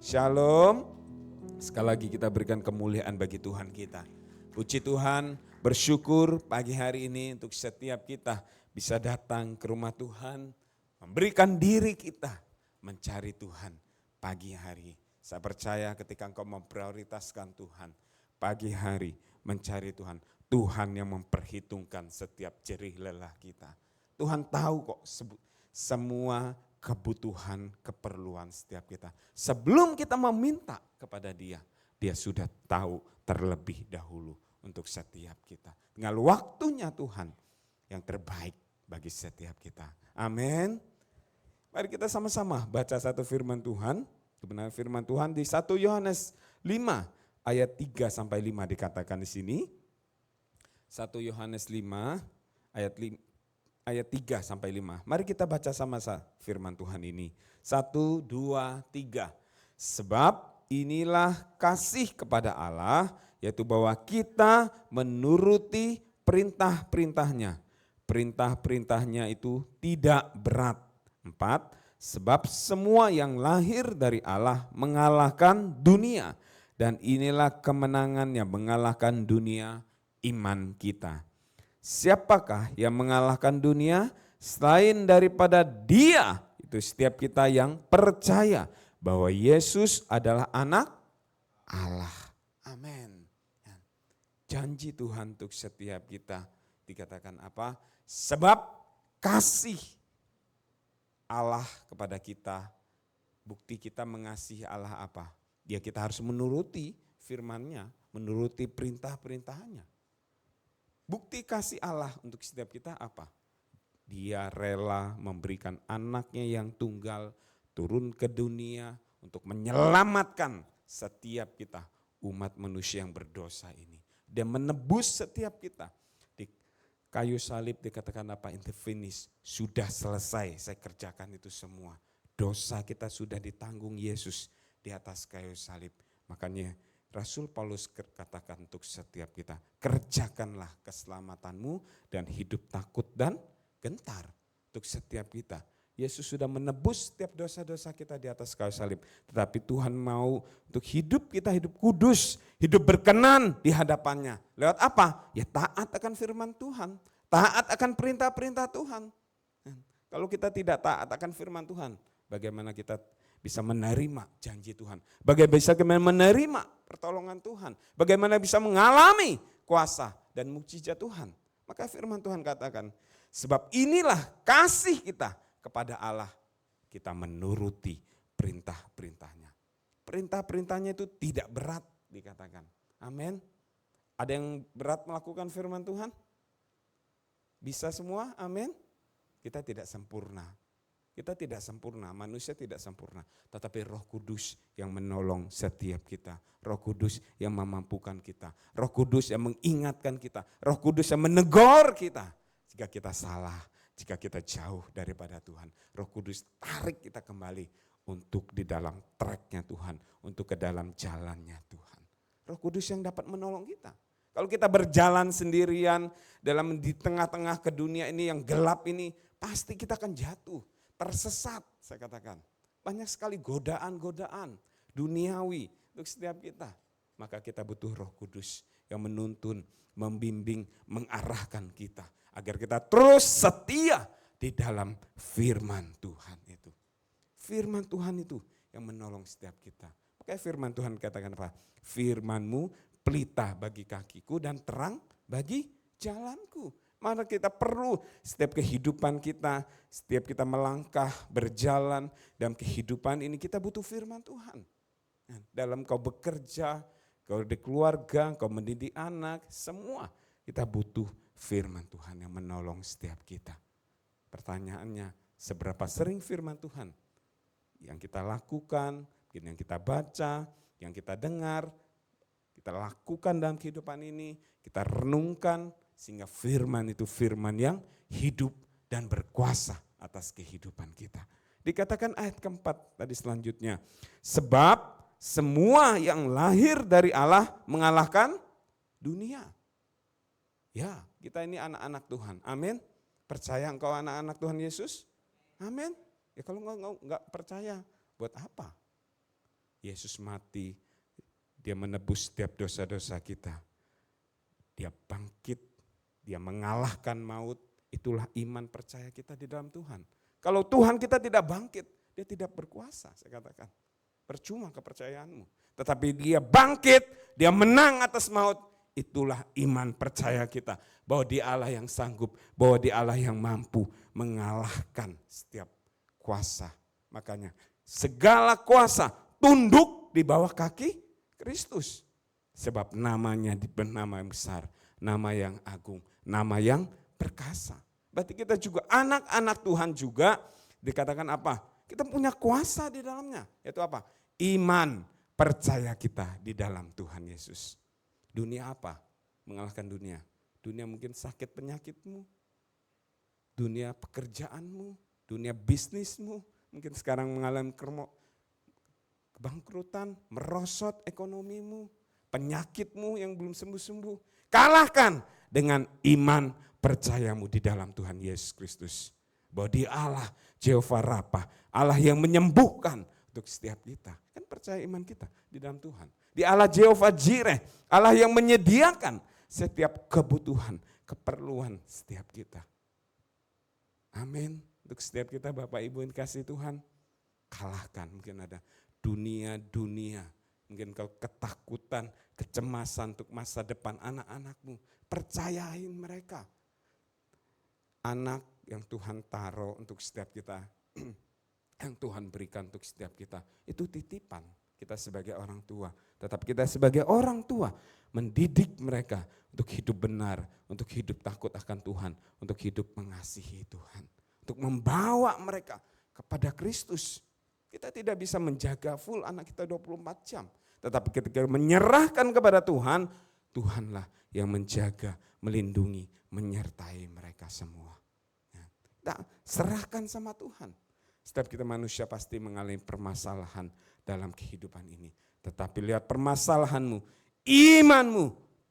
Shalom. Sekali lagi kita berikan kemuliaan bagi Tuhan kita. Puji Tuhan, bersyukur pagi hari ini untuk setiap kita bisa datang ke rumah Tuhan, memberikan diri kita mencari Tuhan pagi hari. Saya percaya ketika engkau memprioritaskan Tuhan, pagi hari mencari Tuhan, Tuhan yang memperhitungkan setiap jerih lelah kita. Tuhan tahu kok semua kebutuhan, keperluan setiap kita. Sebelum kita meminta kepada Dia, Dia sudah tahu terlebih dahulu untuk setiap kita. Tinggal waktunya Tuhan yang terbaik bagi setiap kita. Amin. Mari kita sama-sama baca satu firman Tuhan. Kebenaran firman Tuhan di 1 Yohanes 5 ayat 3 sampai 5 dikatakan di sini. 1 Yohanes 5 ayat 3 sampai 5. Mari kita baca sama-sama firman Tuhan ini. 1, 2, 3. Sebab inilah kasih kepada Allah, yaitu bahwa kita menuruti perintah-perintahnya. Perintah-perintahnya itu tidak berat. 4. Sebab semua yang lahir dari Allah mengalahkan dunia. Dan inilah kemenangannya mengalahkan dunia, iman kita. Siapakah yang mengalahkan dunia selain daripada Dia? Itu setiap kita yang percaya bahwa Yesus adalah anak Allah. Amin. Janji Tuhan untuk setiap kita dikatakan apa? Sebab kasih Allah kepada kita, bukti kita mengasihi Allah apa? Ya kita harus menuruti firman-Nya, menuruti perintah-perintahnya. Bukti kasih Allah untuk setiap kita apa? Dia rela memberikan anaknya yang tunggal turun ke dunia untuk menyelamatkan setiap kita, umat manusia yang berdosa ini. Dia menebus setiap kita. Di kayu salib dikatakan apa? In the finish, sudah selesai, saya kerjakan itu semua. Dosa kita sudah ditanggung Yesus di atas kayu salib. Makanya Rasul Paulus katakan untuk setiap kita, kerjakanlah keselamatanmu dan hidup takut dan gentar untuk setiap kita. Yesus sudah menebus setiap dosa-dosa kita di atas kayu salib. Tetapi Tuhan mau untuk hidup kita hidup kudus, hidup berkenan di hadapannya. Lewat apa? Ya taat akan firman Tuhan, taat akan perintah-perintah Tuhan. Kalau kita tidak taat akan firman Tuhan, bagaimana kita bisa menerima janji Tuhan? Bagaimana bisa menerima pertolongan Tuhan? Bagaimana bisa mengalami kuasa dan mukjizat Tuhan? Maka firman Tuhan katakan, sebab inilah kasih kita kepada Allah, kita menuruti perintah-perintahnya. Perintah-perintahnya itu tidak berat dikatakan. Amin. Ada yang berat melakukan firman Tuhan? Bisa semua? Amin. Kita tidak sempurna. Kita tidak sempurna, manusia tidak sempurna. Tetapi Roh Kudus yang menolong setiap kita. Roh Kudus yang memampukan kita. Roh Kudus yang mengingatkan kita. Roh Kudus yang menegur kita. Jika kita salah, jika kita jauh daripada Tuhan. Roh Kudus tarik kita kembali untuk di dalam tracknya Tuhan. Untuk ke dalam jalannya Tuhan. Roh Kudus yang dapat menolong kita. Kalau kita berjalan sendirian di tengah-tengah ke dunia ini yang gelap ini, pasti kita akan jatuh. Tersesat, saya katakan. Banyak sekali godaan-godaan duniawi untuk setiap kita. Maka kita butuh Roh Kudus yang menuntun, membimbing, mengarahkan kita. Agar kita terus setia di dalam firman Tuhan itu. Firman Tuhan itu yang menolong setiap kita. Makanya firman Tuhan katakan apa? Firman-Mu pelita bagi kakiku dan terang bagi jalanku. Maka kita perlu setiap kehidupan kita, setiap kita melangkah, berjalan dalam kehidupan ini kita butuh firman Tuhan. Dalam kau bekerja, kau di keluarga, kau mendidik anak, semua kita butuh firman Tuhan yang menolong setiap kita. Pertanyaannya, seberapa sering firman Tuhan yang kita lakukan, yang kita baca, yang kita dengar, kita lakukan dalam kehidupan ini, kita renungkan, sehingga firman itu firman yang hidup dan berkuasa atas kehidupan kita. Dikatakan ayat keempat tadi selanjutnya. Sebab semua yang lahir dari Allah mengalahkan dunia. Ya, kita ini anak-anak Tuhan. Amin. Percaya engkau anak-anak Tuhan Yesus? Amin. Ya kalau enggak percaya, buat apa? Yesus mati, dia menebus setiap dosa-dosa kita. Dia bangkit, dia mengalahkan maut, itulah iman percaya kita di dalam Tuhan. Kalau Tuhan kita tidak bangkit, dia tidak berkuasa, saya katakan. Percuma kepercayaanmu. Tetapi dia bangkit, dia menang atas maut, itulah iman percaya kita. Bahwa dia Allah yang sanggup, bahwa dia Allah yang mampu mengalahkan setiap kuasa. Makanya segala kuasa tunduk di bawah kaki Kristus. Sebab namanya nama yang besar, nama yang agung, nama yang perkasa. Berarti kita juga anak-anak Tuhan juga dikatakan apa? Kita punya kuasa di dalamnya. Yaitu apa? Iman percaya kita di dalam Tuhan Yesus. Dunia apa? Mengalahkan dunia. Dunia mungkin sakit penyakitmu. Dunia pekerjaanmu. Dunia bisnismu. Mungkin sekarang mengalami kebangkrutan, merosot ekonomimu. Penyakitmu yang belum sembuh-sembuh. Kalahkan dengan iman percayamu di dalam Tuhan Yesus Kristus. Bahwa dia Allah, Jehovah Rapha, Allah yang menyembuhkan untuk setiap kita. Kan percaya iman kita di dalam Tuhan. Di Allah Jehovah Jireh, Allah yang menyediakan setiap kebutuhan, keperluan setiap kita. Amin. Untuk setiap kita Bapak Ibu yang kasih Tuhan, kalahkan. Mungkin ada dunia, mungkin kau ketakutan, kecemasan untuk masa depan anak-anakmu. Percayain mereka. Anak yang Tuhan taruh untuk setiap kita, yang Tuhan berikan untuk setiap kita, itu titipan kita sebagai orang tua. Tetapi kita sebagai orang tua mendidik mereka untuk hidup benar, untuk hidup takut akan Tuhan, untuk hidup mengasihi Tuhan, untuk membawa mereka kepada Kristus. Kita tidak bisa menjaga full anak kita 24 jam. Tetapi ketika menyerahkan kepada Tuhan, Tuhanlah yang menjaga, melindungi, menyertai mereka semua. Kita serahkan sama Tuhan. Setiap kita manusia pasti mengalami permasalahan dalam kehidupan ini. Tetapi lihat permasalahanmu, imanmu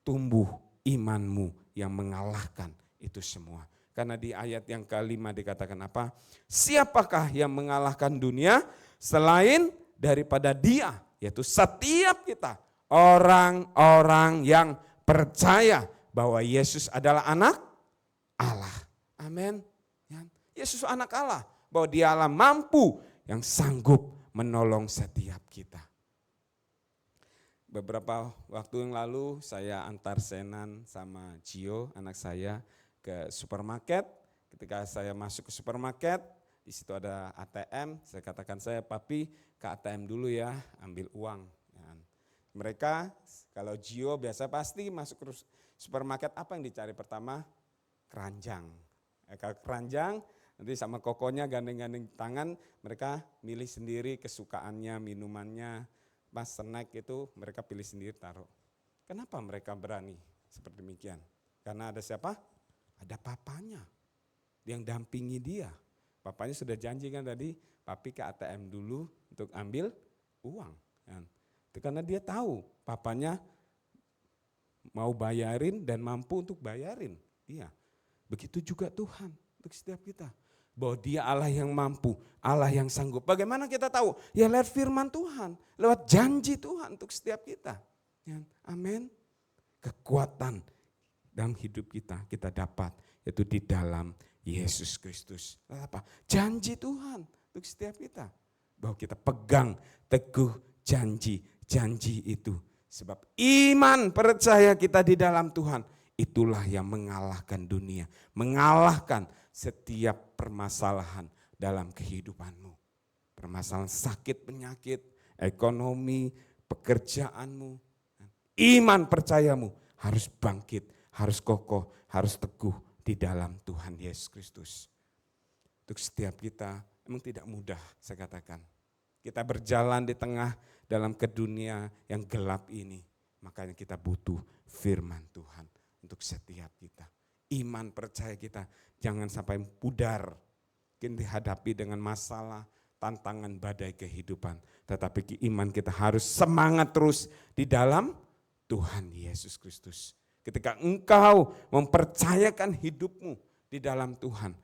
tumbuh, imanmu yang mengalahkan itu semua. Karena di ayat yang kelima dikatakan apa? Siapakah yang mengalahkan dunia selain daripada Dia? Yaitu setiap kita, orang-orang yang percaya bahwa Yesus adalah anak Allah. Amin. Yesus anak Allah, bahwa Dia Allah mampu yang sanggup menolong setiap kita. Beberapa waktu yang lalu saya antar Senan sama Gio, anak saya, ke supermarket. Ketika saya masuk ke supermarket, di situ ada ATM, saya katakan papi ke ATM dulu ya, ambil uang. Mereka kalau Gio biasa pasti masuk ke supermarket, apa yang dicari pertama? Keranjang. Kalau keranjang, nanti sama kokonya gandeng-gandeng tangan, mereka milih sendiri kesukaannya, minumannya, pas snack itu mereka pilih sendiri taruh. Kenapa mereka berani seperti demikian? Karena ada siapa? Ada papanya yang dampingi dia. Papanya sudah janji kan tadi, papi ke ATM dulu untuk ambil uang. Itu karena dia tahu papanya mau bayarin dan mampu untuk bayarin dia. Begitu juga Tuhan untuk setiap kita. Bahwa Dia Allah yang mampu, Allah yang sanggup. Bagaimana kita tahu? Ya lewat firman Tuhan, lewat janji Tuhan untuk setiap kita. Amin. Kekuatan dalam hidup kita dapat, yaitu di dalam Yesus Kristus. Apa? Janji Tuhan untuk setiap kita. Bahwa kita pegang teguh janji itu. Sebab iman percaya kita di dalam Tuhan, itulah yang mengalahkan dunia, mengalahkan setiap permasalahan dalam kehidupanmu. Permasalahan sakit, penyakit, ekonomi, pekerjaanmu. Iman percayamu harus bangkit, harus kokoh, harus teguh di dalam Tuhan Yesus Kristus. Untuk setiap kita memang tidak mudah, saya katakan. Kita berjalan di tengah dalam ke dunia yang gelap ini. Makanya kita butuh firman Tuhan untuk setiap kita. Iman percaya kita jangan sampai pudar. Mungkin dihadapi dengan masalah, tantangan, badai kehidupan. Tetapi iman kita harus semangat terus di dalam Tuhan Yesus Kristus. Ketika engkau mempercayakan hidupmu di dalam Tuhan,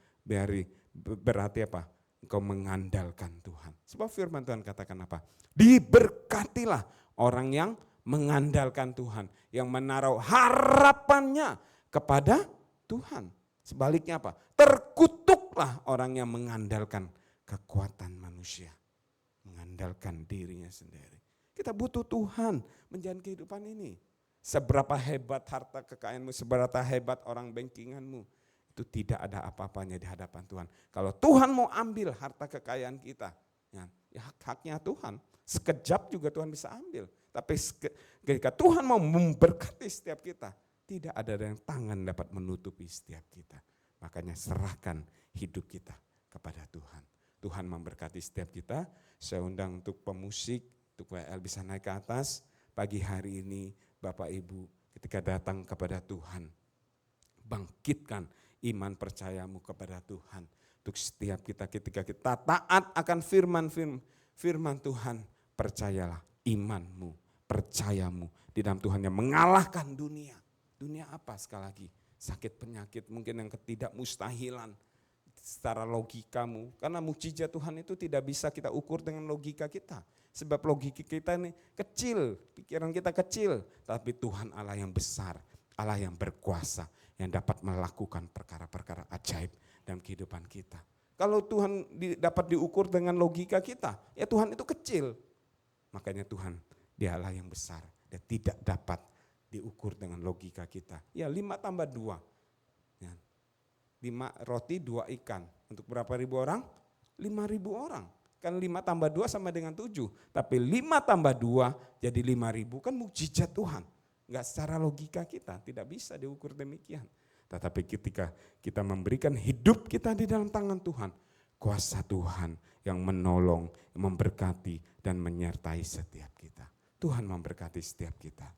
berarti apa? engkau mengandalkan Tuhan. Sebab firman Tuhan katakan apa? Diberkatilah orang yang mengandalkan Tuhan, yang menaruh harapannya kepada Tuhan. Sebaliknya apa? Terkutuklah orang yang mengandalkan kekuatan manusia, mengandalkan dirinya sendiri. Kita butuh Tuhan menjalani kehidupan ini. Seberapa hebat harta kekayaanmu, seberapa hebat orang bankinganmu, itu tidak ada apa-apanya di hadapan Tuhan. Kalau Tuhan mau ambil harta kekayaan kita, ya haknya Tuhan. Sekejap juga Tuhan bisa ambil. Tapi ketika Tuhan mau memberkati setiap kita, tidak ada yang tangan dapat menutupi setiap kita. Makanya serahkan hidup kita kepada Tuhan. Tuhan memberkati setiap kita. Saya undang untuk pemusik, untuk WL bisa naik ke atas. Pagi hari ini Bapak Ibu ketika datang kepada Tuhan, bangkitkan iman percayamu kepada Tuhan. Untuk setiap kita ketika kita taat akan firman Tuhan, percayalah imanmu, percayamu di dalam Tuhan yang mengalahkan dunia. Dunia apa sekali lagi? Sakit penyakit mungkin yang ketidakmustahilan secara logikamu. Karena mukjizat Tuhan itu tidak bisa kita ukur dengan logika kita. Sebab logika kita ini kecil, pikiran kita kecil. Tapi Tuhan Allah yang besar, Allah yang berkuasa, yang dapat melakukan perkara-perkara ajaib dalam kehidupan kita. Kalau Tuhan dapat diukur dengan logika kita, ya Tuhan itu kecil. Makanya Tuhan, Dia Allah yang besar. Dia tidak dapat diukur dengan logika kita. Ya 5 tambah 2. Ya. 5 roti 2 ikan. Untuk berapa ribu orang? 5.000 orang. Kan 5 tambah 2 sama dengan 7. Tapi 5 tambah 2 jadi 5.000 kan mukjizat Tuhan. Enggak secara logika kita, tidak bisa diukur demikian. Tetapi ketika kita memberikan hidup kita di dalam tangan Tuhan, kuasa Tuhan yang menolong, memberkati dan menyertai setiap kita. Tuhan memberkati setiap kita.